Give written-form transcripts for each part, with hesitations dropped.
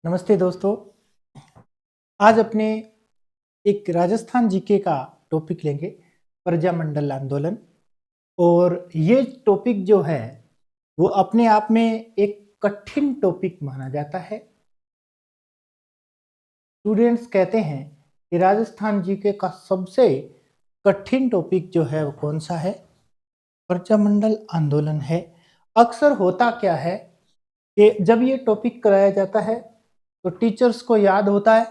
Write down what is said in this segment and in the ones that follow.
नमस्ते दोस्तों। आज अपने एक राजस्थान जीके का टॉपिक लेंगे, प्रजामंडल आंदोलन। और ये टॉपिक जो है वो अपने आप में एक कठिन टॉपिक माना जाता है। स्टूडेंट्स कहते हैं कि राजस्थान जीके का सबसे कठिन टॉपिक जो है वो कौन सा है? प्रजामंडल आंदोलन है। अक्सर होता क्या है कि जब ये टॉपिक कराया जाता है तो टीचर्स को याद होता है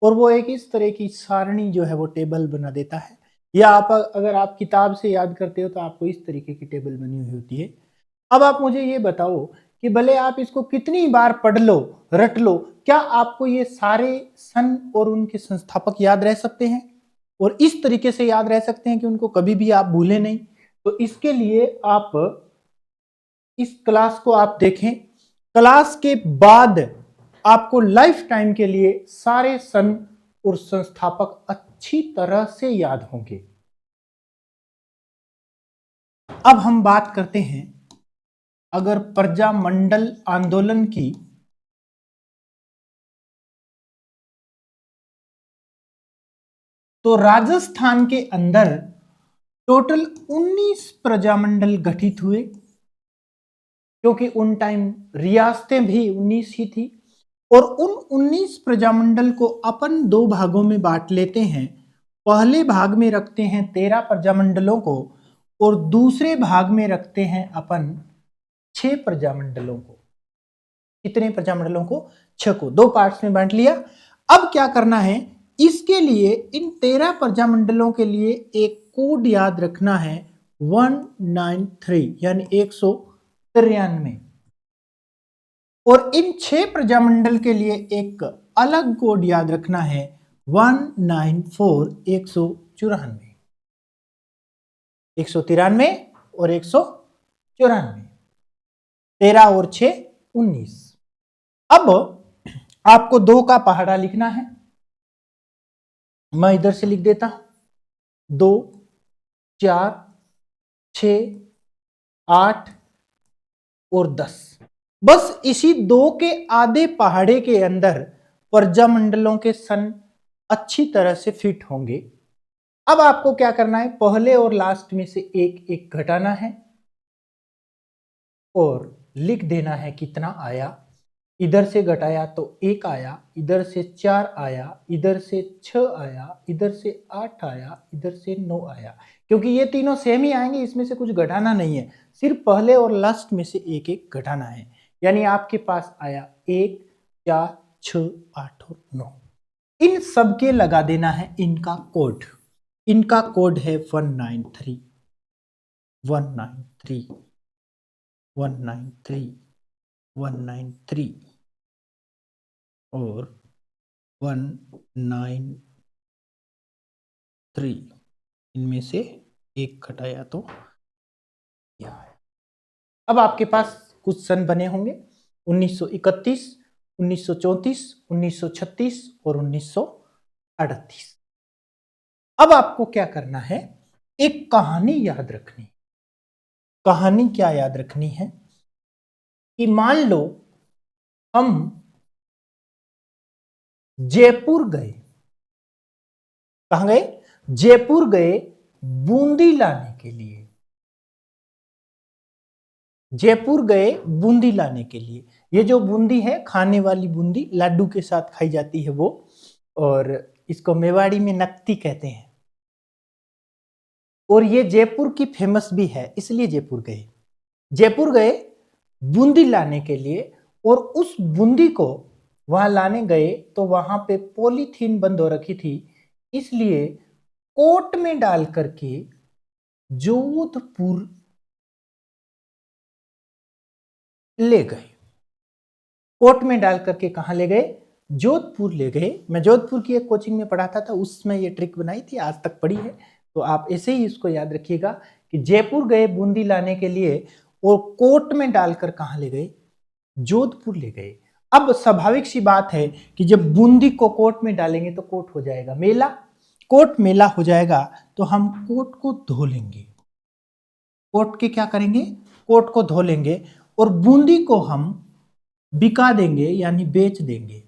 और वो एक इस तरह की सारणी जो है वो टेबल बना देता है, या आप अगर आप किताब से याद करते हो तो आपको इस तरीके की टेबल बनी हुई होती है। अब आप मुझे ये बताओ कि भले आप इसको कितनी बार पढ़ लो, रट लो, क्या आपको ये सारे सन और उनके संस्थापक याद रह सकते हैं और इस तरीके से याद रह सकते हैं कि उनको कभी भी आप भूलें नहीं? तो इसके लिए आप इस क्लास को आप देखें। क्लास के बाद आपको लाइफ टाइम के लिए सारे सन और संस्थापक अच्छी तरह से याद होंगे। अब हम बात करते हैं अगर प्रजामंडल आंदोलन की, तो राजस्थान के अंदर टोटल 19 प्रजामंडल गठित हुए, क्योंकि उन टाइम रियासतें भी 19 ही थी। और उन 19 प्रजामंडल को अपन दो भागों में बांट लेते हैं। पहले भाग में रखते हैं 13 प्रजामंडलों को और दूसरे भाग में रखते हैं अपन 6 प्रजामंडलों को। कितने प्रजामंडलों को? 6 को। दो पार्ट्स में बांट लिया। अब क्या करना है, इसके लिए इन 13 प्रजामंडलों के लिए एक कोड याद रखना है, 193 यानी 193। और इन 6 प्रजामंडल के लिए एक अलग कोड याद रखना है, 194 194। 193 और 194, 13 और 6 19। अब आपको 2 का पहाड़ा लिखना है। मैं इधर से लिख देता हूं, 2 4 6 8 और 10। बस इसी 2 के आधे पहाड़े के अंदर प्रजामंडलों के सन अच्छी तरह से फिट होंगे। अब आपको क्या करना है, पहले और लास्ट में से एक एक घटाना है और लिख देना है कितना आया। इधर से घटाया तो 1 आया, इधर से 4 आया, इधर से 6 आया, इधर से 8 आया, इधर से 9 आया। क्योंकि ये तीनों सेम ही आएंगे, इसमें से कुछ घटाना नहीं है, सिर्फ पहले और लास्ट में से एक एक घटाना है। यानी आपके पास आया 1 4 6 8 और 9। इन सब के लगा देना है इनका कोड। इनका कोड है 193 193 193 193 और 193। इनमें से एक घटाया तो यह है। अब आपके पास कुछ सन बने होंगे, 1931, 1934, 1936 और 1938। अब आपको क्या करना है, एक कहानी याद रखनी। कहानी क्या याद रखनी है कि मान लो हम जयपुर गए। कहां गए? जयपुर गए बूंदी लाने के लिए। जयपुर गए बूंदी लाने के लिए। ये जो बूंदी है, खाने वाली बूंदी, लड्डू के साथ खाई जाती है वो, और इसको मेवाड़ी में नकती कहते हैं। और ये जयपुर की फेमस भी है, इसलिए जयपुर गए। जयपुर गए बूंदी लाने के लिए, और उस बूंदी को वहां लाने गए तो वहां पे पॉलीथीन बंद हो रखी थी, इसलिए कोट में डाल करके जोधपुर ले गए। कोट में डाल करके कहां ले गए? जोधपुर ले गए। मैं जोधपुर की एक कोचिंग में पढ़ाता था, उसमें ये ट्रिक बनाई थी, आज तक पढ़ी है, तो आप ऐसे ही इसको याद रखिएगा कि जयपुर गए बूंदी लाने के लिए और कोट में डालकर कहां ले गए? जोधपुर ले गए। अब स्वाभाविक सी बात है कि जब बूंदी को कोट में डालेंगे तो कोट हो जाएगा मेला। कोट मेला हो जाएगा तो हम कोट को धो लेंगे। कोट के क्या करेंगे? कोट को धो लेंगे और बूंदी को हम बिका देंगे यानी बेच देंगे।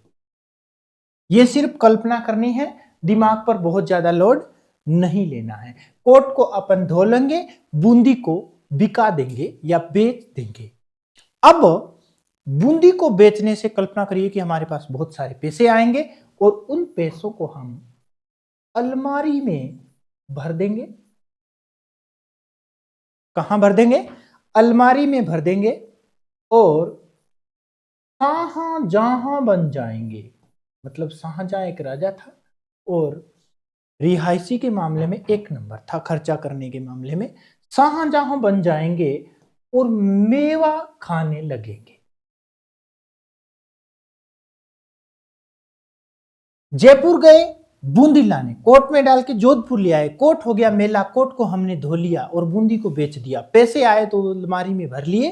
ये सिर्फ कल्पना करनी है, दिमाग पर बहुत ज्यादा लोड नहीं लेना है। कोट को अपन धो लेंगे, बूंदी को बिका देंगे या बेच देंगे। अब बूंदी को बेचने से कल्पना करिए कि हमारे पास बहुत सारे पैसे आएंगे और उन पैसों को हम अलमारी में भर देंगे। कहां भर देंगे? अलमारी में भर देंगे और शाहजहां बन जाएंगे। मतलब शाहजहां एक राजा था और रिहायशी के मामले में एक नंबर था, खर्चा करने के मामले में शाहजहां बन जाएंगे और मेवा खाने लगेंगे। जयपुर गए बूंदी लाने, कोट में डाल के जोधपुर ले आए, कोट हो गया मेला, कोट को हमने धो लिया और बूंदी को बेच दिया। पैसे आए तो अलमारी में भर लिए,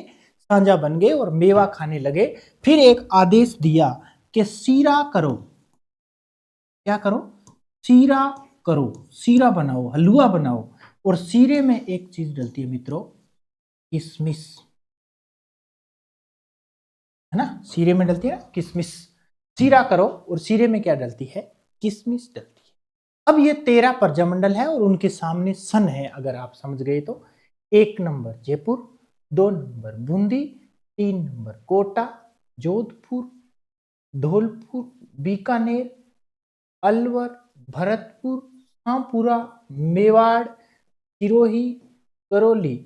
साझा बन गए और मेवा खाने लगे। फिर एक आदेश दिया कि सीरा करो। क्या करो? सीरा करो, सीरा बनाओ, हलवा बनाओ। और सीरे में एक चीज डलती है मित्रों, किशमिश, है ना? सीरे में डलती है ना किशमिश। सीरा करो और सीरे में क्या डलती है? किशमिश डलती है। अब ये 13 प्रजामंडल है और उनके सामने सन है, अगर आप समझ गए तो। 1 number Jaipur, 2 number Bundi, 3 number Kota, Jodhpur, Dholpur, Bikaner, Alwar, Bharatpur, Shahpura, Mewar, Sirohi, Karauli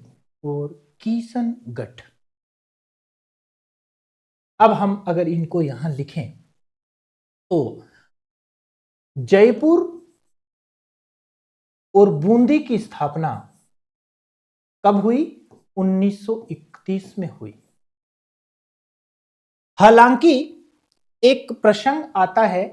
और किशनगढ़। अब हम अगर इनको यहां लिखें तो जयपुर और बूंदी की स्थापना कब हुई? 1931 में हुई। हालांकि एक प्रसंग आता है,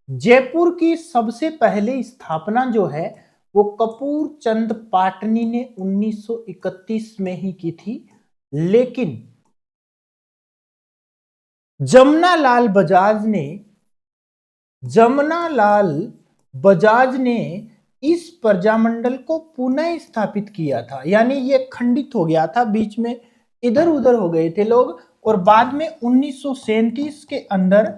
जयपुर की सबसे पहले स्थापना जो है वो कपूर चंद पाटनी ने 1931 में ही की थी, लेकिन जमनालाल बजाज ने इस प्रजामंडल को पुनः स्थापित किया था। यानी ये खंडित हो गया था, बीच में इधर उधर हो गए थे लोग, और बाद में 1937 के अंदर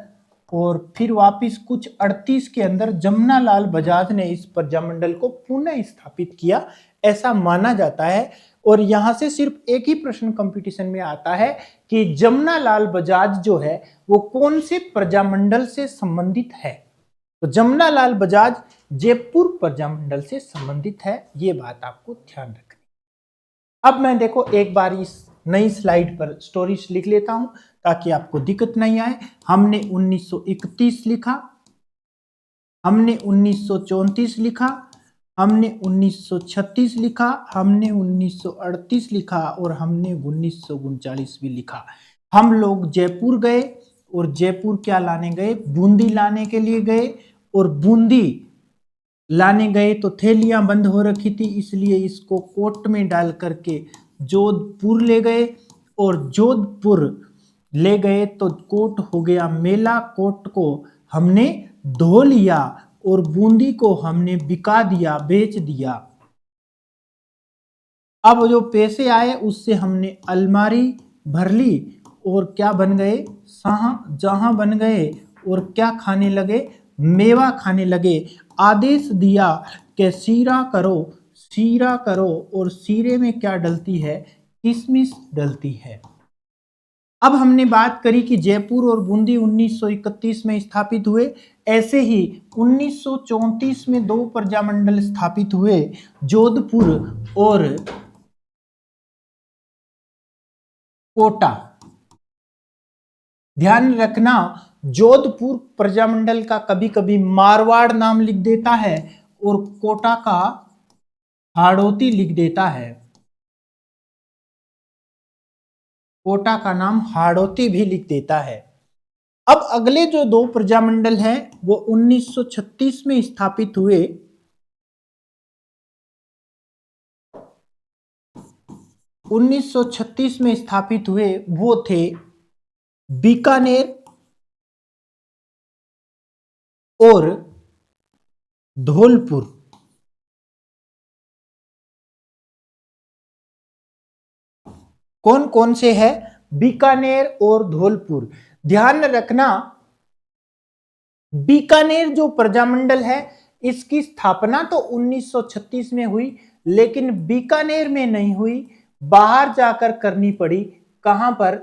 और फिर वापिस कुछ 38 के अंदर जमनालाल बजाज ने इस प्रजामंडल को पुनः स्थापित किया, ऐसा माना जाता है। और यहां से सिर्फ एक ही प्रश्न कंपटीशन में आता है कि जमनालाल बजाज जो है वो कौन से प्रजामंडल से संबंधित है। तो जमनालाल बजाज जयपुर प्रजामंडल से संबंधित है, ये बात आपको ध्यान रखनी। अब मैं देखो एक बार इस नई स्लाइड पर स्टोरीज लिख लेता हूं ताकि आपको दिक्कत नहीं आए। हमने 1931 लिखा, हमने 1934 लिखा, हमने 1936 लिखा, हमने 1938 लिखा और हमने 1939 भी लिखा। हम लोग जयपुर गए और जयपुर क्या लाने गए? बूंदी लाने के लिए गए, और बूंदी लाने गए तो थैलियां बंद हो रखी थी, इसलिए इसको कोट में डाल करके जोधपुर ले गए, और जोधपुर ले गए तो कोट हो गया मेला, कोट को हमने धो लिया और बूंदी को हमने बिका दिया, बेच दिया। अब जो पैसे आए उससे हमने अलमारी भर ली और क्या बन गए? शाहजहां बन गए। और क्या खाने लगे? मेवा खाने लगे। आदेश दिया कि सीरा करो, सीरा करो, और सीरे में क्या डलती है? किशमिश डलती है। अब हमने बात करी कि जयपुर और बूंदी 1931 में स्थापित हुए, ऐसे ही 1934 में 2 प्रजामंडल स्थापित हुए, जोधपुर और कोटा। ध्यान रखना, जोधपुर प्रजामंडल का कभी कभी मारवाड़ नाम लिख देता है और कोटा का हाड़ौती लिख देता है। कोटा का नाम हाड़ौती भी लिख देता है। अब अगले जो 2 प्रजामंडल हैं वो 1936 में स्थापित हुए। 1936 में स्थापित हुए वो थे बीकानेर और धौलपुर। कौन कौन से है? बीकानेर और धौलपुर। ध्यान रखना, बीकानेर जो प्रजामंडल है इसकी स्थापना तो 1936 में हुई, लेकिन बीकानेर में नहीं हुई, बाहर जाकर करनी पड़ी। कहां पर?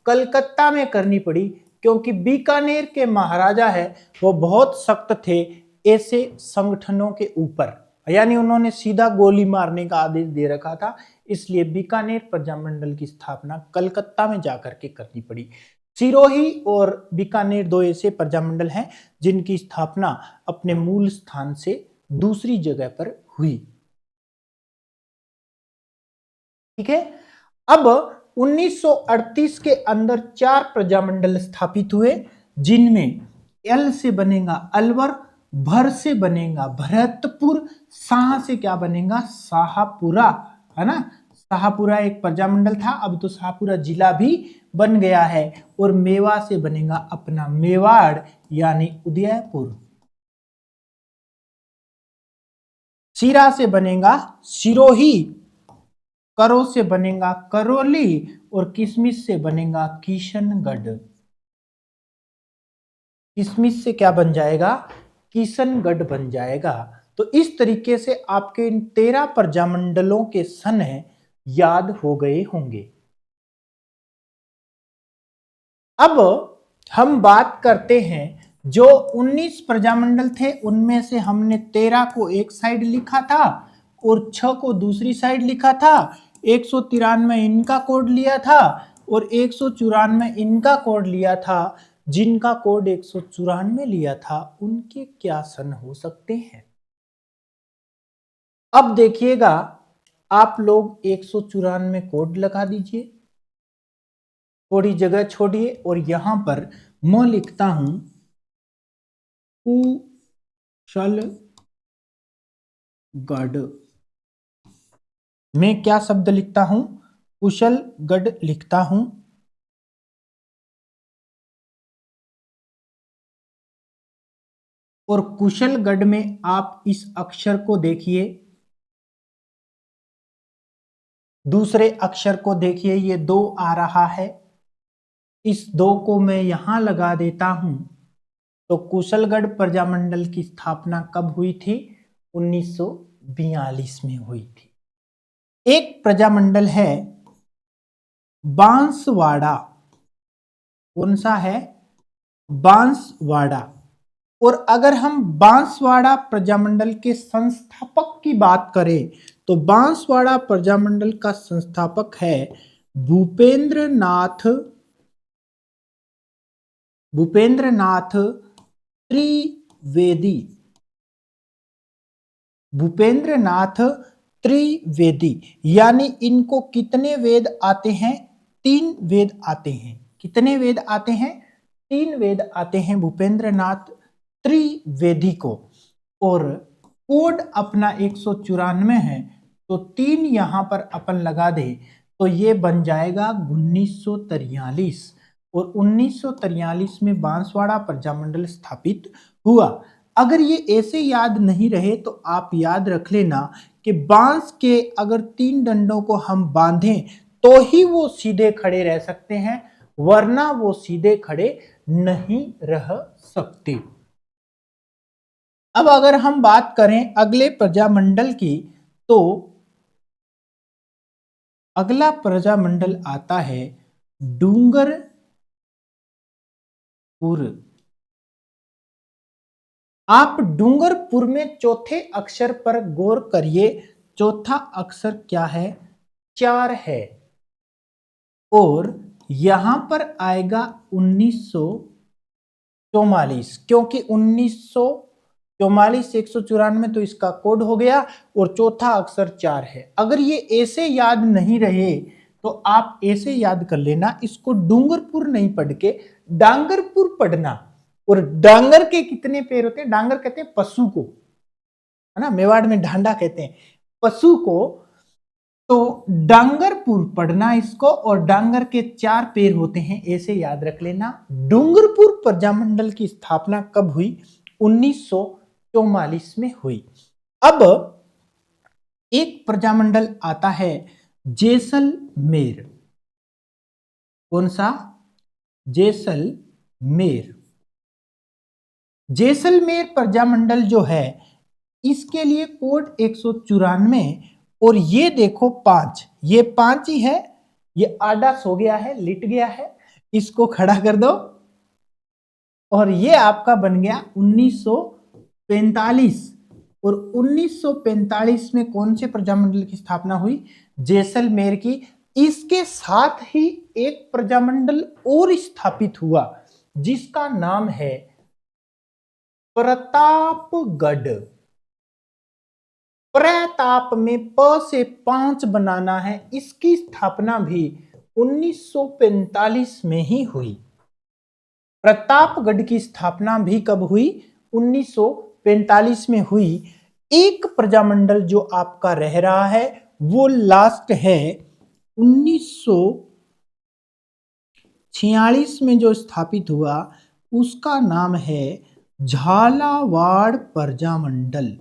कलकत्ता में करनी पड़ी, क्योंकि बीकानेर के महाराजा है वो बहुत सख्त थे ऐसे संगठनों के ऊपर, यानी उन्होंने सीधा गोली मारने का आदेश दे रखा था, इसलिए बीकानेर प्रजामंडल की स्थापना कलकत्ता में जाकर के करनी पड़ी। सिरोही और बीकानेर दो ऐसे प्रजामंडल हैं जिनकी स्थापना अपने मूल स्थान से दूसरी जगह पर हुई। ठीक है। अब 1938 के अंदर 4 प्रजामंडल स्थापित हुए, जिनमें एल से बनेगा अलवर, भर से बनेगा भरतपुर, शाह से क्या बनेगा? शाहपुरा, है ना। शाहपुरा एक प्रजामंडल था, अब तो शाहपुरा जिला भी बन गया है। और मेवा से बनेगा अपना मेवाड़ यानी उदयपुर। सीरा से बनेगा सिरोही, करो से बनेगा करौली, और किशमिश से बनेगा किशनगढ़। किशमिश से क्या बन जाएगा? किशनगढ़ बन जाएगा। तो इस तरीके से आपके इन 13 प्रजामंडलों के सन याद हो गए होंगे। अब हम बात करते हैं, जो 19 प्रजामंडल थे उनमें से हमने 13 को एक साइड लिखा था और 6 को दूसरी साइड लिखा था। 193 इनका कोड लिया था और 194 इनका कोड लिया था। जिनका कोड 194 लिया था उनके क्या सन हो सकते हैं? अब देखिएगा, आप लोग 194 कोड लगा दीजिए, थोड़ी जगह छोड़िए और यहां पर मैं लिखता हूं कुशलगढ़। मैं क्या शब्द लिखता हूं? कुशलगढ़ लिखता हूं। और कुशलगढ़ में आप इस अक्षर को देखिए, दूसरे अक्षर को देखिए, ये 2 आ रहा है, इस 2 को मैं यहां लगा देता हूं। तो कुशलगढ़ प्रजामंडल की स्थापना कब हुई थी? 1942 में हुई थी। एक प्रजामंडल है बांसवाड़ा। कौन सा है? बांसवाड़ा। और अगर हम बांसवाड़ा प्रजामंडल के संस्थापक की बात करें तो बांसवाड़ा प्रजामंडल का संस्थापक है भूपेंद्र नाथ त्रिवेदी। भूपेंद्र नाथ त्रिवेदी, यानी इनको कितने वेद आते हैं? 3 वेद आते हैं। कितने वेद आते हैं? 3 वेद आते हैं भूपेंद्र नाथ त्रिवेदी को। और कोड अपना 194 है, तो 3 यहां पर अपन लगा दे तो ये बन जाएगा 1943। और 1943 में बांसवाड़ा प्रजामंडल स्थापित हुआ। अगर ये ऐसे याद नहीं रहे तो आप याद रख लेना कि बांस के अगर 3 डंडों को हम बांधें तो ही वो सीधे खड़े रह सकते हैं, वरना वो सीधे खड़े नहीं रह सकते। अब अगर हम बात करें अगले प्रजामंडल की, तो अगला प्रजामंडल आता है डूंगरपुर। आप डूंगरपुर में चौथे अक्षर पर गौर करिए। चौथा अक्षर क्या है? 4 है। और यहां पर आएगा 1944, क्योंकि 1944 194 तो इसका कोड हो गया और चौथा अक्षर 4 है। अगर ये ऐसे याद नहीं रहे तो आप ऐसे याद कर लेना, इसको डूंगरपुर नहीं पढ़ के डांगरपुर पढ़ना। और डांगर के कितने पैर होते हैं? डांगर कहते हैं पशु को, है ना, मेवाड़ में ढांडा कहते हैं पशु को। तो डांगरपुर पढ़ना इसको, और डांगर के 4 पैर होते हैं, ऐसे याद रख लेना। डूंगरपुर प्रजामंडल की स्थापना कब हुई? 1944 में हुई। अब एक प्रजामंडल आता है जैसलमेर। कौन सा? जैसलमेर। जैसलमेर प्रजामंडल जो है इसके लिए कोड 194 और ये देखो 5, ये 5 ही है, ये आधा सो गया है, लिट गया है, इसको खड़ा कर दो और ये आपका बन गया 1945। और 1945 में कौन से प्रजामंडल की स्थापना हुई? जैसलमेर की। इसके साथ ही एक प्रजामंडल और स्थापित हुआ जिसका नाम है प्रतापगढ़। प्रताप में प से 5 बनाना है। इसकी स्थापना भी 1945 में ही हुई। प्रतापगढ़ की स्थापना भी कब हुई? 1945 में हुई। एक प्रजामंडल जो आपका रह रहा है वो लास्ट है 1946 में जो स्थापित हुआ, उसका नाम है झालावाड़ प्रजामंडल।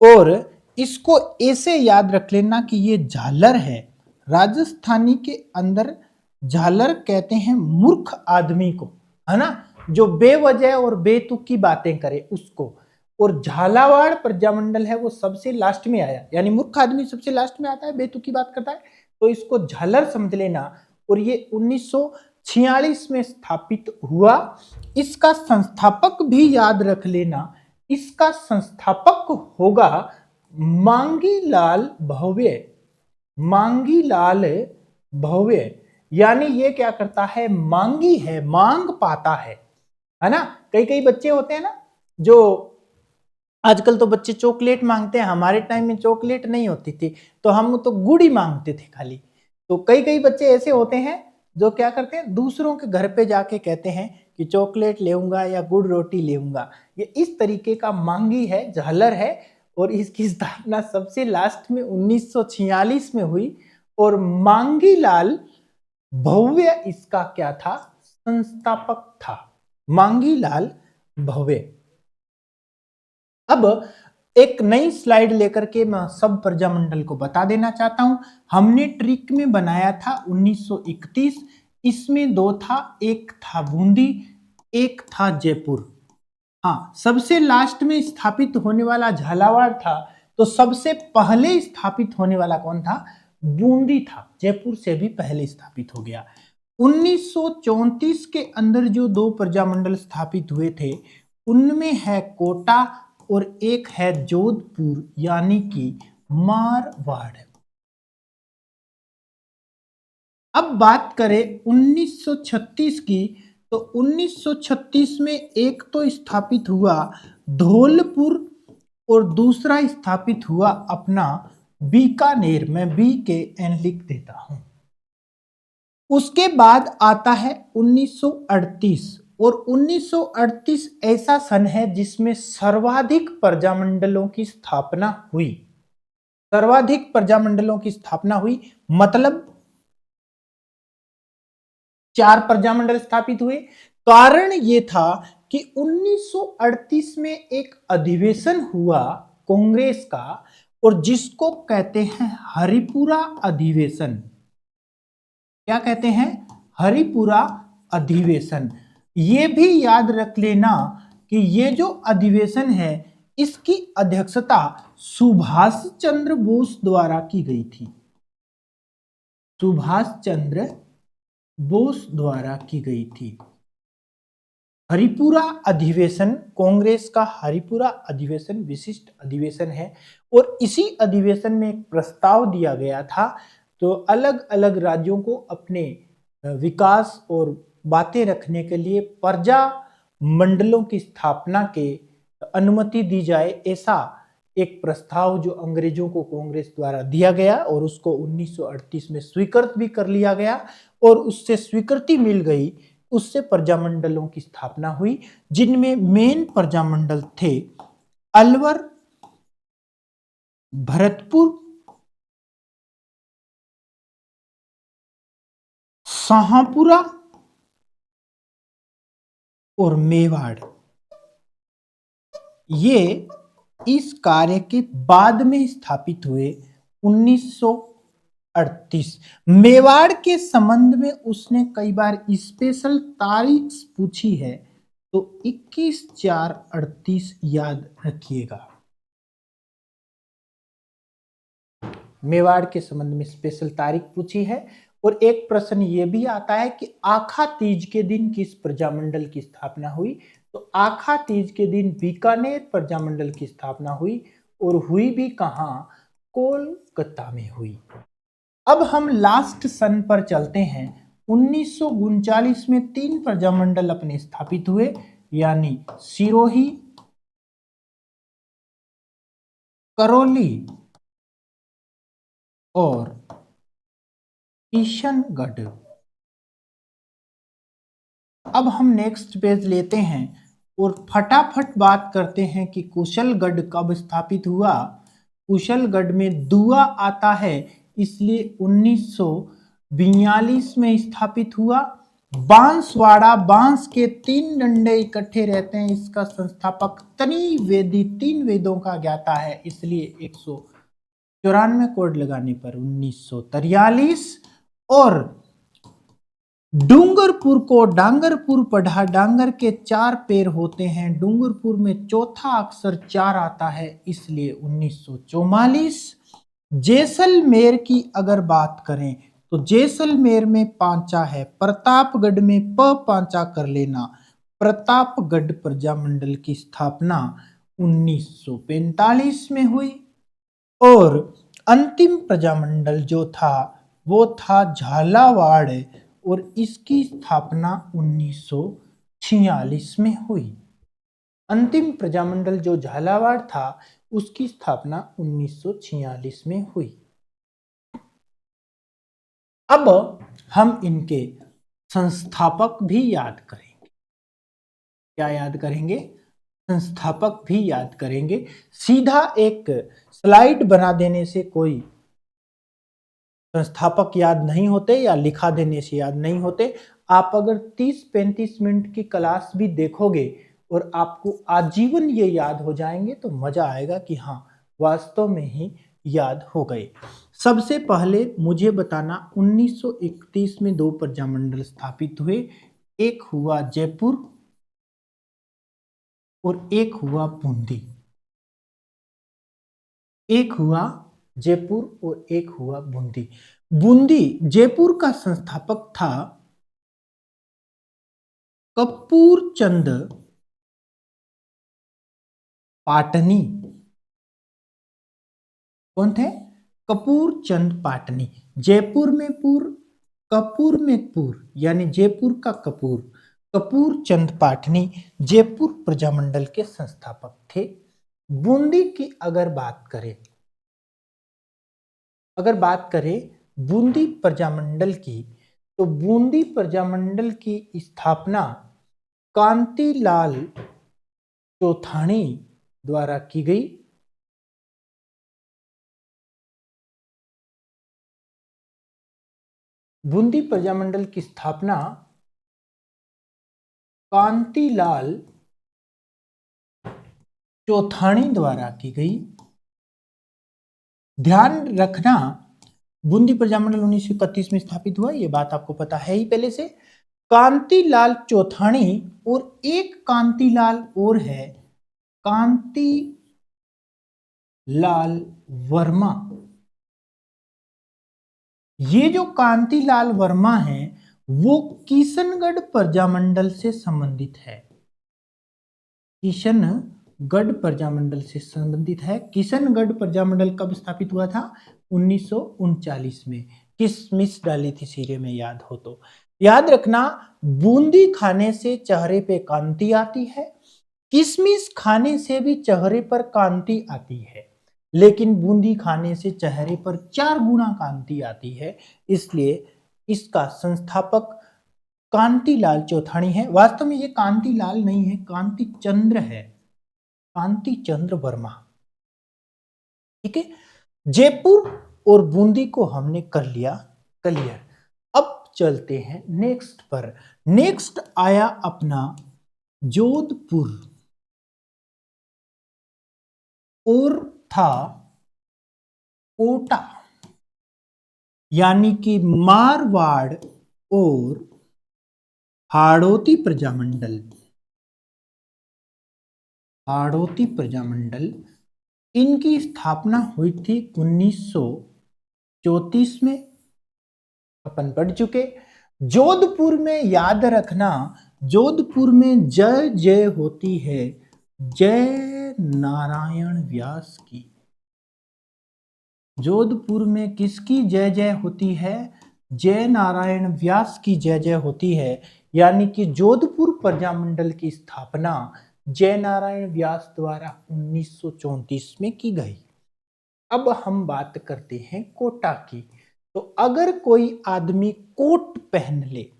और इसको ऐसे याद रख लेना कि ये झालर है। राजस्थानी के अंदर झालर कहते हैं मूर्ख आदमी को, है ना, जो बेवजह और बेतुक की बातें करे उसको। और झालावाड़ प्रजामंडल है वो सबसे लास्ट में आया, यानी मूर्ख आदमी सबसे लास्ट में आता है, बेतुक की बात करता है, तो इसको झालर समझ लेना। और ये 1946 में स्थापित हुआ। इसका संस्थापक भी याद रख लेना, इसका संस्थापक होगा मांगीलाल भव्य। मांगीलाल भव्य यानी ये क्या करता है? मांगी है, मांग पाता है ना। कई कई बच्चे होते हैं ना, जो आजकल तो बच्चे चॉकलेट मांगते हैं, हमारे टाइम में चॉकलेट नहीं होती थी तो हम तो गुड़ ही मांगते थे खाली। तो कई कई बच्चे ऐसे होते हैं जो क्या करते हैं, दूसरों के घर पे जाके कहते हैं कि चॉकलेट लेऊंगा या गुड़ रोटी लेऊंगा। ये इस तरीके का मांगी है, झालर है। और इसकी स्थापना सबसे लास्ट में 1946 में हुई। और मांगीलाल भव्य इसका क्या था? संस्थापक था, मांगीलाल भव्य। अब एक नई स्लाइड लेकर के मैं सब प्रजामंडल को बता देना चाहता हूं। हमने ट्रिक में बनाया था 1931, इसमें 2 था, एक था बूंदी, एक था जयपुर। हाँ, सबसे लास्ट में स्थापित होने वाला झालावाड़ था, तो सबसे पहले स्थापित होने वाला कौन था? बूंदी था, जयपुर से भी पहले स्थापित हो गया। 1934 के अंदर जो 2 प्रजामंडल स्थापित हुए थे उनमें है कोटा और एक है जोधपुर यानी कि मारवाड़। अब बात करें 1936 की, तो 1936 में एक तो स्थापित हुआ धौलपुर और दूसरा स्थापित हुआ अपना बीकानेर। मैं BKN लिख देता हूं। उसके बाद आता है 1938 और 1938 ऐसा सन है जिसमें सर्वाधिक प्रजामंडलों की स्थापना हुई। सर्वाधिक प्रजामंडलों की स्थापना हुई मतलब 4 प्रजामंडल स्थापित हुए। कारण यह था कि 1938 में एक अधिवेशन हुआ कांग्रेस का, और जिसको कहते हैं हरिपुरा अधिवेशन। क्या कहते हैं? हरिपुरा अधिवेशन। ये भी याद रख लेना कि ये जो अधिवेशन है इसकी अध्यक्षता सुभाष चंद्र बोस द्वारा की गई थी। सुभाष चंद्र बोस द्वारा की गई थी। हरिपुरा अधिवेशन, कांग्रेस का हरिपुरा अधिवेशन विशिष्ट अधिवेशन है। और इसी अधिवेशन में एक प्रस्ताव दिया गया था, तो अलग अलग राज्यों को अपने विकास और बातें रखने के लिए प्रजा मंडलों की स्थापना के अनुमति दी जाए, ऐसा एक प्रस्ताव जो अंग्रेजों को कांग्रेस द्वारा दिया गया और उसको 1938 में स्वीकृत भी कर लिया गया। और उससे स्वीकृति मिल गई, उससे प्रजामंडलों की स्थापना हुई, जिनमें मेन प्रजामंडल थे अलवर, भरतपुर, शाहपुरा और मेवाड़। ये इस कार्य के बाद में स्थापित हुए 4:38। मेवाड़ के संबंध में उसने कई बार स्पेशल तारीख पूछी है, तो 21/4/38 याद रखिएगा। मेवाड़ के संबंध में स्पेशल तारीख पूछी है। और एक प्रश्न ये भी आता है कि आखा तीज के दिन किस प्रजामंडल की स्थापना हुई, तो आखा तीज के दिन बीकानेर प्रजामंडल की स्थापना हुई, और हुई भी कहां, कोलकाता में हुई। अब हम लास्ट सन पर चलते हैं। 1939 में 3 प्रजामंडल अपने स्थापित हुए, यानी सिरोही, करौली और किशनगढ़। अब हम नेक्स्ट पेज लेते हैं और फटाफट बात करते हैं कि कुशलगढ़ कब स्थापित हुआ। कुशलगढ़ में दुआ आता है, इसलिए 1942 में स्थापित हुआ। बांसवाड़ा, बांस के 3 डंडे इकट्ठे रहते हैं, इसका संस्थापक त्रिवेदी, 3 वेदों का ज्ञाता है, इसलिए 194 कोड लगाने पर 1943। और डूंगरपुर को डांगरपुर पढ़ा, डांगर के 4 पैर होते हैं, डूंगरपुर में चौथा अक्षर 4 आता है, इसलिए 1944। जैसलमेर की अगर बात करें तो जैसलमेर में पांचा है, प्रतापगढ़ में प पांचा कर लेना। प्रतापगढ़ प्रजामंडल की स्थापना 1945 में हुई। और अंतिम प्रजामंडल जो था वो था झालावाड़, और इसकी स्थापना 1946 में हुई। अंतिम प्रजामंडल जो झालावाड़ था उसकी स्थापना 1946 में हुई। अब हम इनके संस्थापक भी याद करेंगे। क्या याद करेंगे? संस्थापक भी याद करेंगे। सीधा एक स्लाइड बना देने से कोई संस्थापक याद नहीं होते या लिखा देने से याद नहीं होते। आप अगर 30-35 मिनट की क्लास भी देखोगे और आपको आजीवन ये याद हो जाएंगे तो मजा आएगा कि हाँ वास्तव में ही याद हो गए। सबसे पहले मुझे बताना 1931 में 2 प्रजामंडल स्थापित हुए, एक हुआ जयपुर और एक हुआ बूंदी। एक हुआ जयपुर और एक हुआ बूंदी। बूंदी जयपुर का संस्थापक था कपूर चंद पाटनी। कौन थे? कपूर चंद पाटनी। जयपुर में पुर, कपूर में पुर, यानी जयपुर का कपूर, कपूर चंद पाटनी जयपुर प्रजामंडल के संस्थापक थे। बूंदी की अगर बात करें बूंदी प्रजामंडल की, तो बूंदी प्रजामंडल की स्थापना कांतिलाल चौथाणी द्वारा की गई। बूंदी प्रजामंडल की स्थापना कांतिलाल चौथाणी द्वारा की गई। ध्यान रखना बूंदी प्रजामंडल 1931 में स्थापित हुआ, यह बात आपको पता है ही पहले से। कांतिलाल चौथाणी और एक कांतिलाल और है, कांतिलाल वर्मा। ये जो कांतिलाल वर्मा है वो किशनगढ़ प्रजामंडल से संबंधित है। किशनगढ़ प्रजामंडल से संबंधित है। किशनगढ़ प्रजामंडल कब स्थापित हुआ था? 1939 में। किसमिस डाली थी सीरे में, याद हो तो। याद रखना बूंदी खाने से चेहरे पे कांति आती है, किशमिश खाने से भी चेहरे पर कांति आती है, लेकिन बूंदी खाने से चेहरे पर 4 गुना कांति आती है। इसलिए इसका संस्थापक कांतिलाल चौथाणी है। वास्तव में ये कांतिलाल नहीं है, कांति चंद्र है, कांति चंद्र वर्मा। ठीक है, जयपुर और बूंदी को हमने कर लिया क्लियर। अब चलते हैं नेक्स्ट पर। नेक्स्ट आया अपना जोधपुर और था कोटा। यानी कि मारवाड़ और हाड़ौती प्रजामंडल, हाड़ौती प्रजामंडल, इनकी स्थापना हुई थी 1934 में, अपन पढ़ चुके। जोधपुर में याद रखना, जोधपुर में जय जय होती है जय नारायण व्यास की। जोधपुर में किसकी जय जय होती है? जय नारायण व्यास की जय जय होती है। यानी कि जोधपुर प्रजामंडल की स्थापना जय नारायण व्यास द्वारा 1934 में की गई। अब हम बात करते हैं कोटा की। तो अगर कोई आदमी कोट पहन ले,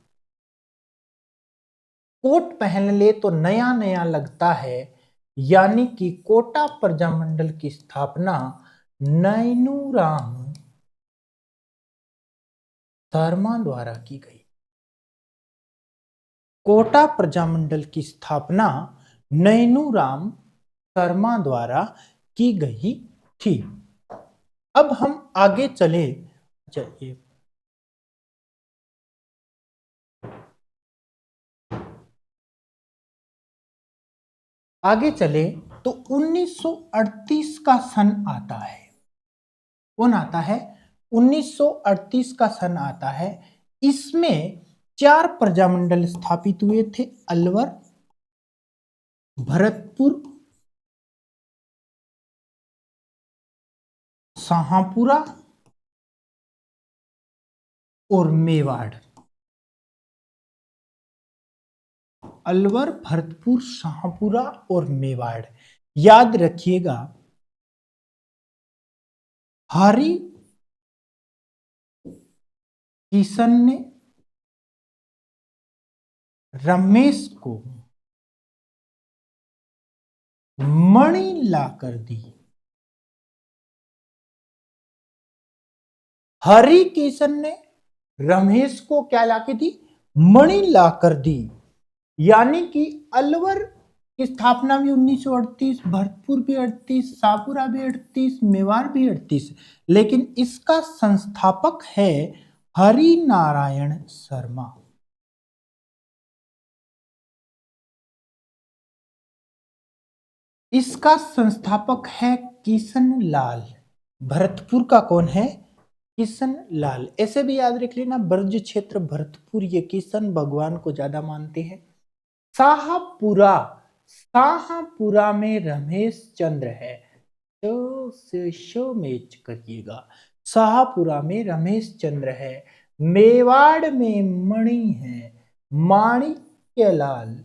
कोट पहन ले तो नया नया लगता है। यानी कि कोटा प्रजामंडल की स्थापना नैनूराम शर्मा द्वारा की गई। कोटा प्रजामंडल की स्थापना नैनूराम शर्मा द्वारा की गई थी। अब हम आगे चले, चलिए आगे चले तो 1938 का सन आता है। कौन आता है? 1938 का सन आता है। इसमें 4 प्रजामंडल स्थापित हुए थे, अलवर, भरतपुर, शाहपुरा और मेवाड़। अलवर, भरतपुर, शाहपुरा और मेवाड़। याद रखिएगा, हरि किशन ने रमेश को मणि लाकर दी। हरि किशन ने रमेश को क्या लाके दी? मणि लाकर दी। यानी कि अलवर की स्थापना भी 1938, भरतपुर भी 38, शाहपुरा भी 38, मेवाड़ भी 38, लेकिन इसका संस्थापक है हरि नारायण शर्मा। इसका संस्थापक है किशन लाल। भरतपुर का कौन है? किशन लाल। ऐसे भी याद रख लेना, ब्रज क्षेत्र भरतपुर, ये किशन भगवान को ज्यादा मानते हैं। शाहपुरा, शाहपुरा में रमेश चंद्र है, तो से शो मैच करिएगा। शाहपुरा में रमेश चंद्र है। मेवाड़ में मणि है, माणिक्यलाल,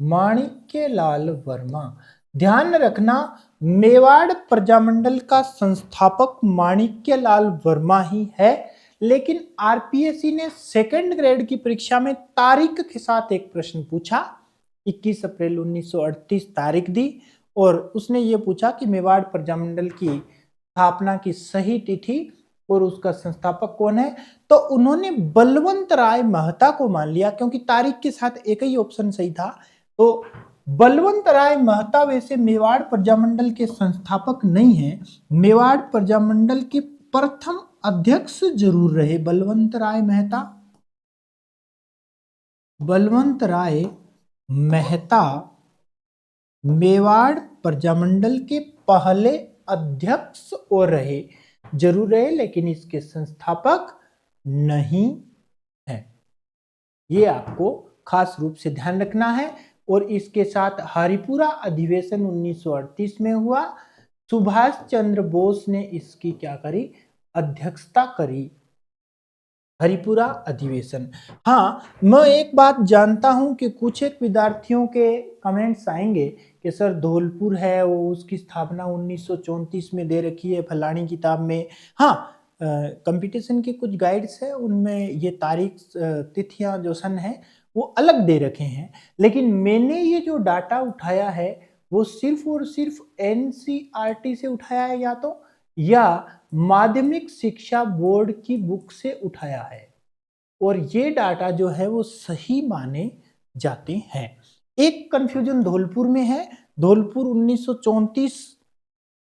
माणिक्यलाल वर्मा। ध्यान रखना, मेवाड़ प्रजामंडल का संस्थापक माणिक्यलाल वर्मा ही है। लेकिन आरपीएससी ने सेकंड ग्रेड की परीक्षा में तारीख के साथ एक प्रश्न पूछा, 21 अप्रैल 1938 तारीख दी, और उसने ये पूछा कि मेवाड़ प्रजामंडल की स्थापना की सही तिथि और उसका संस्थापक कौन है। तो उन्होंने बलवंत राय महता को मान लिया, क्योंकि तारीख के साथ एक ही ऑप्शन सही था। तो बलवंत राय महता वैसे मेवाड़ प्रजामंडल के संस्थापक नहीं है, मेवाड़ प्रजामंडल के प्रथम अध्यक्ष जरूर रहे बलवंत राय मेहता। बलवंत राय मेहता मेवाड़ प्रजामंडल के पहले अध्यक्ष और रहे, जरूर रहे, लेकिन इसके संस्थापक नहीं है। ये आपको खास रूप से ध्यान रखना है। और इसके साथ हरिपुरा अधिवेशन 1938 में हुआ। सुभाष चंद्र बोस ने इसकी क्या करी? अध्यक्षता करी, हरिपुरा अधिवेशन। हाँ, मैं एक बात जानता हूं कि कुछ एक विद्यार्थियों के कमेंट्स आएंगे कि सर धौलपुर है वो उसकी स्थापना 1934 में दे रखी है फलानी किताब में। हाँ, कंपटीशन के कुछ गाइड्स है, उनमें ये तारीख तिथियां जो सन है वो अलग दे रखे हैं। लेकिन मैंने ये जो डाटा उठाया है वो सिर्फ और सिर्फ एनसीईआरटी से उठाया है, या माध्यमिक शिक्षा बोर्ड की बुक से उठाया है, और ये डाटा जो है वो सही माने जाते हैं। एक कंफ्यूजन धौलपुर में है, धौलपुर 1934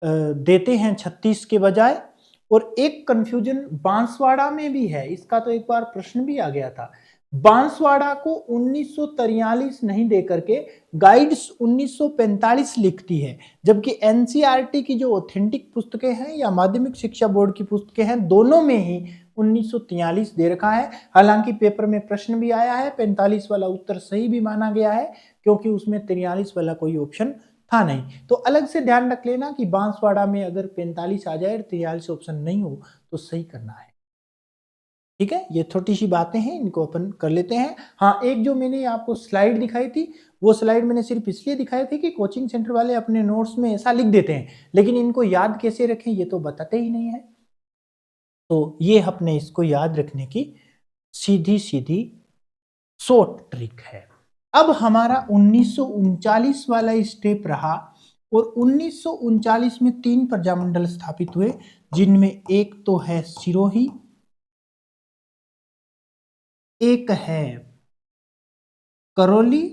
देते हैं 36 के बजाय, और एक कंफ्यूजन बांसवाड़ा में भी है, इसका तो एक बार प्रश्न भी आ गया था। बांसवाड़ा को 1943 नहीं दे करके गाइड्स 1945 लिखती है, जबकि एनसीईआरटी की जो ऑथेंटिक पुस्तकें हैं या माध्यमिक शिक्षा बोर्ड की पुस्तकें हैं, दोनों में ही 1943 दे रखा है। हालांकि पेपर में प्रश्न भी आया है, 45 वाला उत्तर सही भी माना गया है क्योंकि उसमें 43 वाला कोई ऑप्शन था नहीं। तो अलग से ध्यान रख लेना कि बांसवाड़ा में अगर 45 आ जाए और 43 ऑप्शन नहीं हो तो सही करना है। ठीक है, ये छोटी सी बातें हैं, इनको अपन कर लेते हैं। हाँ, एक जो मैंने आपको स्लाइड दिखाई थी, वो स्लाइड मैंने सिर्फ इसलिए दिखाई थी कि कोचिंग सेंटर वाले अपने नोट्स में ऐसा लिख देते हैं, लेकिन इनको याद कैसे रखें ये तो बताते ही नहीं है। तो ये अपने इसको याद रखने की सीधी सीधी शॉर्ट ट्रिक है। अब हमारा 1939 वाला स्टेप रहा, और 1939 में 3 प्रजामंडल स्थापित हुए, जिनमें एक तो है सिरोही, एक है करौली,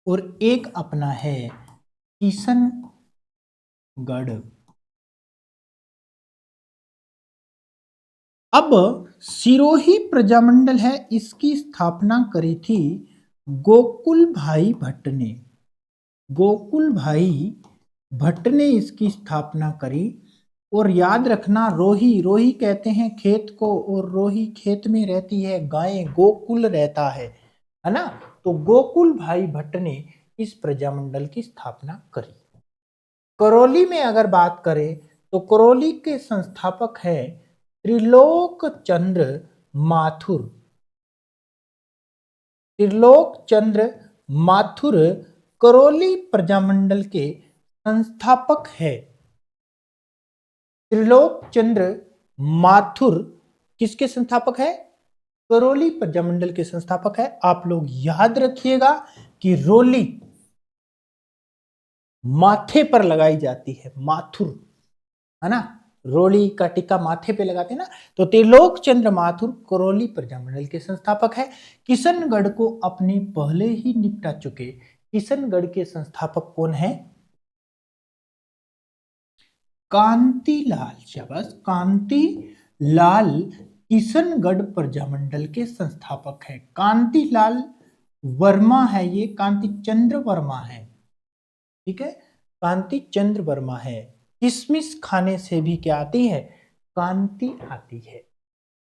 और एक अपना है किशनगढ़। अब सिरोही प्रजामंडल है, इसकी स्थापना करी थी गोकुल भाई भट्ट ने। गोकुल भाई भट्ट ने इसकी स्थापना करी। और याद रखना, रोही, रोही कहते हैं खेत को, और रोही खेत में रहती है गाय, गोकुल रहता है ना। तो गोकुल भाई भट्ट ने इस प्रजामंडल की स्थापना करी। करौली में अगर बात करें तो करौली के संस्थापक है त्रिलोक चंद्र माथुर। त्रिलोक चंद्र माथुर करौली प्रजामंडल के संस्थापक है। त्रिलोक चंद्र माथुर किसके संस्थापक है? करौली प्रजामंडल के संस्थापक है। आप लोग याद रखिएगा कि रोली माथे पर लगाई जाती है, माथुर, है ना, रोली का टिक्का माथे पे लगाते हैं ना। तो त्रिलोक चंद्र माथुर करौली प्रजामंडल के संस्थापक है। किशनगढ़ को अपने पहले ही निपटा चुके किशनगढ़ के संस्थापक कौन है? कांतिलाल। शाबाश, कांतिलाल किशनगढ़ प्रजामंडल के संस्थापक है। कांतिलाल वर्मा है, ये कांति चंद्र वर्मा है। ठीक है, कांति चंद्र वर्मा है। किशमिश खाने से भी क्या आती है? कांति आती है।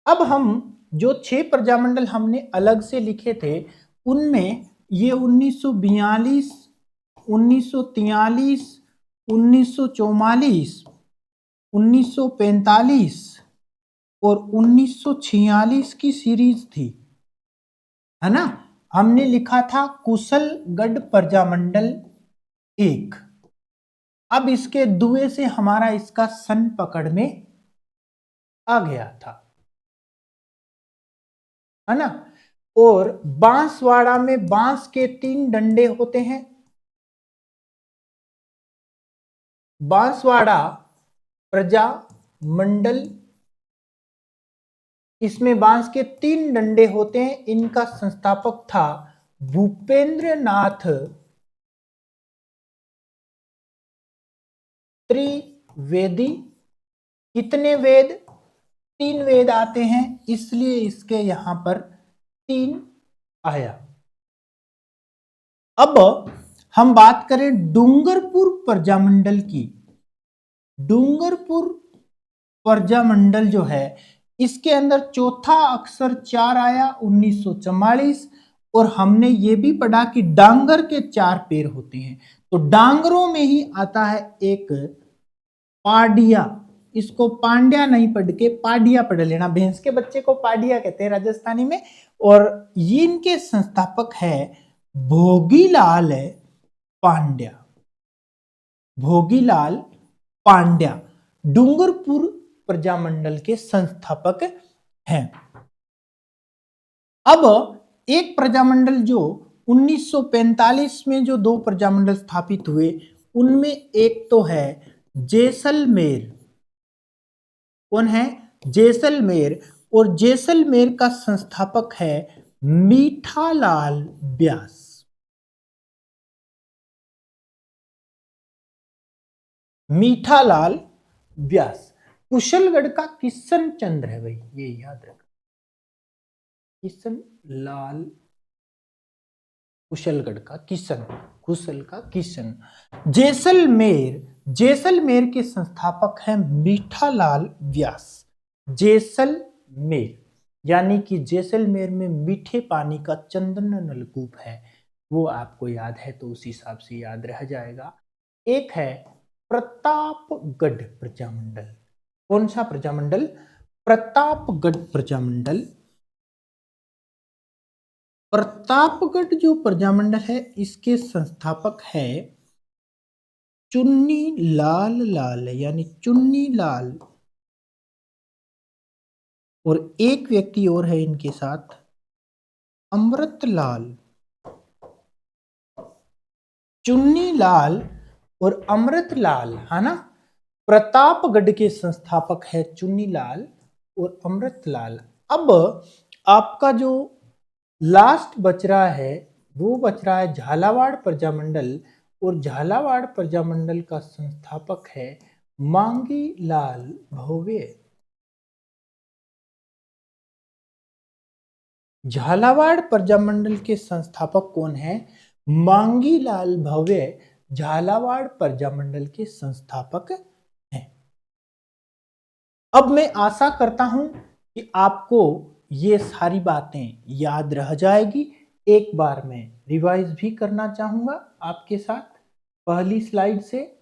अब हम जो 6 प्रजामंडल हमने अलग से लिखे थे, उनमें ये 1942, 1943, 1944, 1945 और 1946 की सीरीज थी, है ना। हमने लिखा था कुशलगढ़ प्रजामंडल 1। अब इसके दुए से हमारा इसका सन पकड़ में आ गया था, है ना। और बांसवाड़ा में बांस के 3 डंडे होते हैं। बांसवाड़ा प्रजामंडल, इसमें बांस के 3 डंडे होते हैं। इनका संस्थापक था भूपेंद्र नाथ त्रिवेदी। कितने वेद? 3 वेद आते हैं, इसलिए इसके यहां पर 3 आया। अब हम बात करें डूंगरपुर प्रजामंडल की। डूंगरपुर प्रजामंडल जो है, इसके अंदर चौथा अक्षर 4 आया 1944। और हमने ये भी पढ़ा कि डांगर के 4 पैर होते हैं। तो डांगरों में ही आता है एक पाडिया। इसको पांड्या नहीं पढ़ के पाडिया पढ़ लेना। भैंस के बच्चे को पाडिया कहते हैं राजस्थानी में। और ये इनके संस्थापक है भोगीलाल पांड्या। भोगीलाल पांड्या डूंगरपुर प्रजामंडल के संस्थापक हैं। अब एक प्रजामंडल जो 1945 में जो 2 प्रजामंडल स्थापित हुए, उनमें एक तो है जैसलमेर। कौन है? जैसलमेर। और जैसलमेर का संस्थापक है मीठालाल व्यास। मीठालाल व्यास। कुशलगढ़ का किशन चंद्र है भाई, ये याद रखना, किशन लाल कुशलगढ़ का किशन, कुशल का किशन। जैसलमेर, जैसलमेर के संस्थापक हैं मीठालाल व्यास। जैसलमेर यानी कि जैसलमेर में मीठे पानी का चंदन नलकूप है, वो आपको याद है तो उस हिसाब से याद रह जाएगा। एक है प्रतापगढ़ प्रजामंडल। कौन सा प्रजामंडल? प्रतापगढ़ प्रजामंडल। प्रतापगढ़ जो प्रजामंडल है इसके संस्थापक है चुन्नी लाल लाल, यानी चुन्नी लाल, और एक व्यक्ति और है इनके साथ, अमृतलाल। चुन्नी लाल और अमृतलाल, है ना। प्रतापगढ़ के संस्थापक है चुन्नी लाल और अमृतलाल। अब आपका जो लास्ट बच रहा है वो बच रहा है झालावाड़ प्रजामंडल, और झालावाड़ प्रजामंडल का संस्थापक है मांगी लाल भव्य। झालावाड़ प्रजामंडल के संस्थापक कौन है? मांगी लाल भव्य झालावाड़ प्रजामंडल के संस्थापक हैं। अब मैं आशा करता हूं कि आपको ये सारी बातें याद रह जाएगी। एक बार मैं रिवाइज भी करना चाहूंगा आपके साथ। पहली स्लाइड से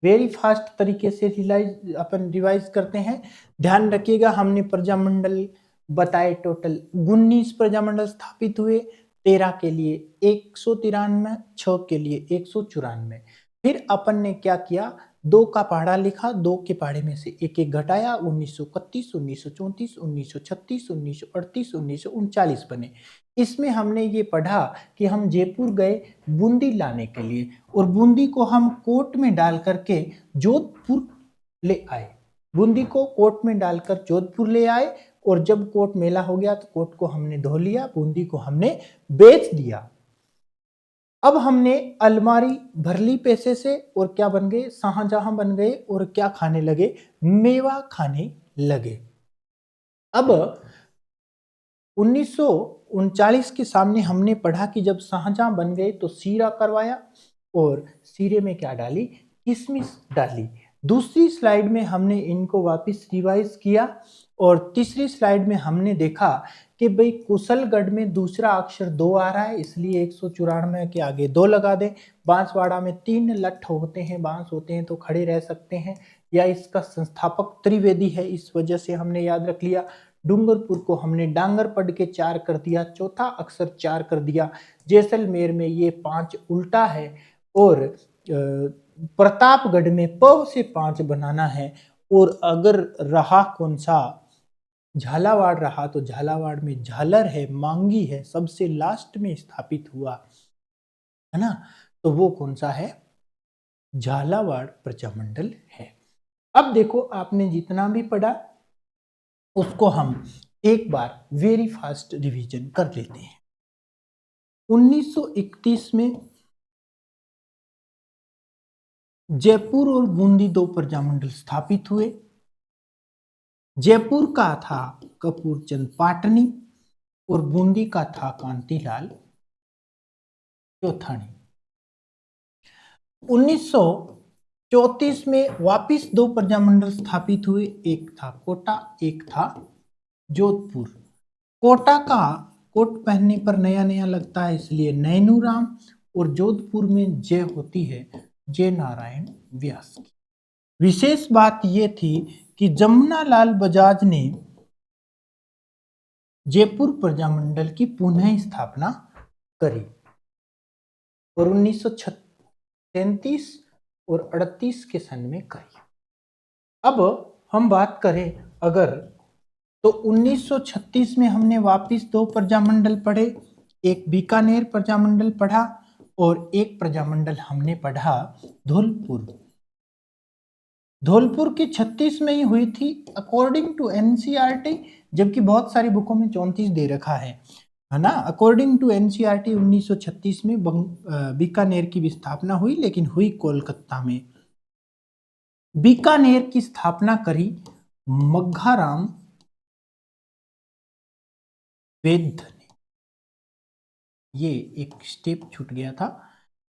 वेरी फास्ट तरीके से रिवाइज करते हैं। ध्यान रखिएगा, हमने प्रजामंडल बताए टोटल 19 प्रजामंडल स्थापित हुए, 13 के लिए 193, 6 के लिए 194। फिर अपन ने क्या किया, 2 का पहाड़ा लिखा, 2 के पहाड़े में से एक एक घटाया, 1931, 1934, 1936, 1938, 1939 बने। इसमें हमने ये पढ़ा कि हम जयपुर गए बूंदी लाने के लिए, और बूंदी को हम कोट में डाल करके जोधपुर ले आए। बूंदी को कोट में डालकर जोधपुर ले आए, और जब कोट मेला हो गया तो कोट को हमने धो लिया, बूंदी को हमने बेच दिया। अब हमने अलमारी भर ली पैसे से, और क्या बन गए, शाहजहां बन गए, और क्या खाने लगे, मेवा खाने लगे। अब 1939 के सामने हमने पढ़ा कि जब शाहजहां बन गए तो सीरा करवाया, और सीरे में क्या डाली, किशमिश डाली। दूसरी स्लाइड में हमने इनको वापस रिवाइज किया, और तीसरी स्लाइड में हमने देखा कि भाई कुशलगढ़ में दूसरा अक्षर 2 आ रहा है, इसलिए 194 के आगे 2 लगा दें। बांसवाड़ा में 3 लठ होते हैं, बांस होते हैं तो खड़े रह सकते हैं, या इसका संस्थापक त्रिवेदी है, इस वजह से हमने याद रख लिया। डूंगरपुर को हमने डांगर पढ़ के 4 कर दिया, चौथा अक्षर 4 कर दिया। जैसलमेर में ये 5 उल्टा है, और प्रतापगढ़ में प से 5 बनाना है। और अगर रहा कौन सा, झालावाड़ रहा, तो झालावाड़ में झालर है, मांगी है, सबसे लास्ट में स्थापित हुआ है ना, तो वो कौन सा है, झालावाड़ प्रजामंडल है। अब देखो आपने जितना भी पढ़ा उसको हम एक बार वेरी फास्ट रिवीजन कर लेते हैं। 1931 में जयपुर और बूंदी 2 प्रजामंडल स्थापित हुए। जयपुर का था कपूरचंद पाटनी, और बूंदी का था कांतिलाल चौथानी। 1934 में वापिस 2 प्रजामंडल स्थापित हुए, एक था कोटा, एक था जोधपुर। कोटा का कोट पहनने पर नया नया लगता है, इसलिए नैनूराम, और जोधपुर में जय होती है जय नारायण व्यास की। विशेष बात यह थी कि जमुनालाल बजाज ने जयपुर प्रजामंडल की पुनः स्थापना करी, और 1937 और 38 के सन में करी। अब हम बात करें अगर, तो 1936 में हमने वापिस 2 प्रजामंडल पढ़े, एक बीकानेर प्रजामंडल पढ़ा, और एक प्रजामंडल हमने पढ़ा धौलपुर। धौलपुर की 36 में ही हुई थी अकॉर्डिंग टू एनसीईआरटी, जबकि बहुत सारी बुकों में 34 दे रखा है ना। अकॉर्डिंग टू एनसीईआरटी 1936 में बीकानेर की भी स्थापना हुई, लेकिन हुई कोलकाता में। बीकानेर की स्थापना करी मघाराम वेद ने। ये एक स्टेप छूट गया था।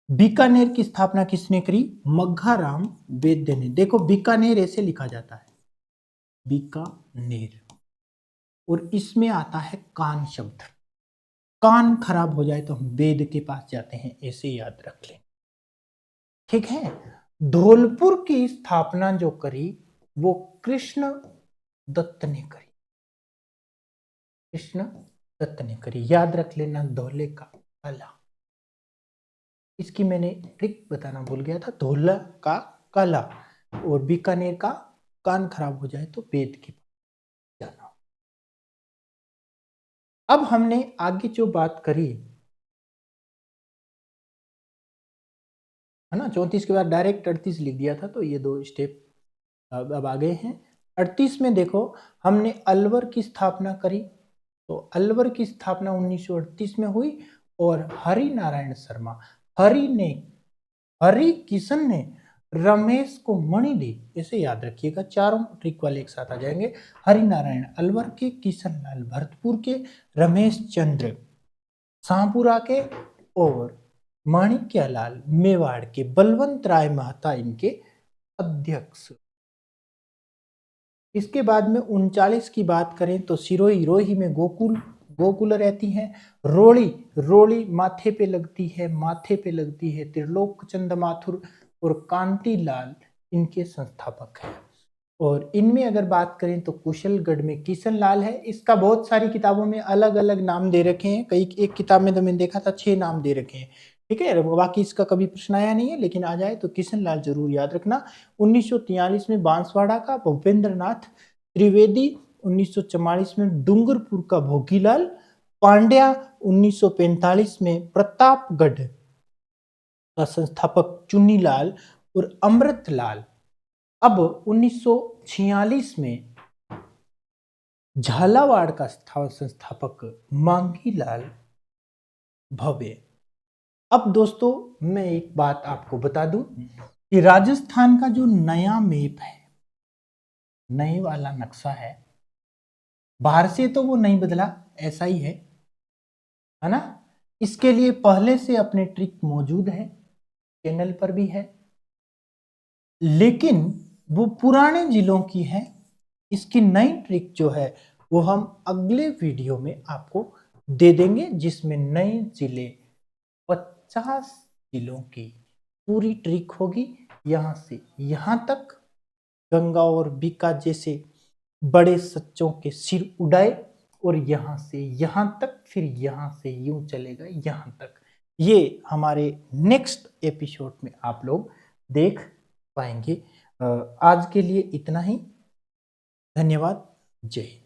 बीकानेर की स्थापना किसने करी? मघाराम वेद ने। देखो बीकानेर ऐसे लिखा जाता है, बीकानेर, और इसमें आता है कान शब्द। कान खराब हो जाए तो हम वेद के पास जाते हैं, ऐसे याद रख लें, ठीक है। धौलपुर की स्थापना जो करी वो कृष्ण दत्त ने करी, कृष्ण दत्त ने करी, याद रख लेना, धौले का काला। इसकी मैंने ट्रिक बताना भूल गया था, धौला का काला और बीकानेर का कान खराब हो जाए तो वेद के पास जाना। अब हमने आगे जो बात करी है ना, 34 के बाद डायरेक्ट 38 लिख दिया था, तो ये दो स्टेप अब आ गए हैं। 38 में देखो हमने अलवर की स्थापना करी, तो अलवर की स्थापना 1938 में हुई और हरि नारायण शर्मा, हरि किशन ने रमेश को मणि दी, ऐसे याद रखिएगा, चारों ट्रिक वाले एक साथ आ जाएंगे। हरि नारायण अलवर के, किशन लाल भरतपुर के, रमेश चंद्र शाहपुरा के और माणिक्यलाल मेवाड़ के, बलवंत राय महता इनके अध्यक्ष। इसके बाद में 39 की बात करें तो सिरोही, रोही में गोकुल रहती हैं। रोड़ी माथे पे लगती है, त्रिलोक चंद माथुर और कांतिलाल इनके संस्थापक हैं। और इनमें अगर बात करें तो कुशलगढ़ में किशन लाल है। इसका बहुत सारी किताबों में अलग अलग नाम दे रखे हैं, कई एक किताब में तो मैंने देखा था 6 नाम दे रखे हैं, ठीक है। बाकी इसका कभी प्रश्न आया नहीं है, लेकिन आ जाए तो किशन लाल जरूर याद रखना। 1943 में बांसवाड़ा का भूपेंद्र नाथ त्रिवेदी, 1944 में डूंगरपुर का भोगीलाल पांड्या, 1945 में प्रतापगढ़ का संस्थापक चुन्नीलाल और अमृतलाल। अब 1946 में झालावाड़ का संस्थापक मांगीलाल भव्य। अब दोस्तों मैं एक बात आपको बता दूं कि राजस्थान का जो नया मैप है, नए वाला नक्शा है, बाहर से तो वो नहीं बदला, ऐसा ही है ना। इसके लिए पहले से अपने ट्रिक मौजूद है, चैनल पर भी है, लेकिन वो पुराने जिलों की है। इसकी नई ट्रिक जो है वो हम अगले वीडियो में आपको दे देंगे, जिसमें नए जिले 50 जिलों की पूरी ट्रिक होगी, यहां से यहां तक, गंगा और बीका जैसे बड़े सच्चों के सिर उड़ाए, और यहां से यहां तक, फिर यहां से यूं चलेगा यहां तक। ये हमारे नेक्स्ट एपिसोड में आप लोग देख पाएंगे। आज के लिए इतना ही, धन्यवाद, जय हिंद।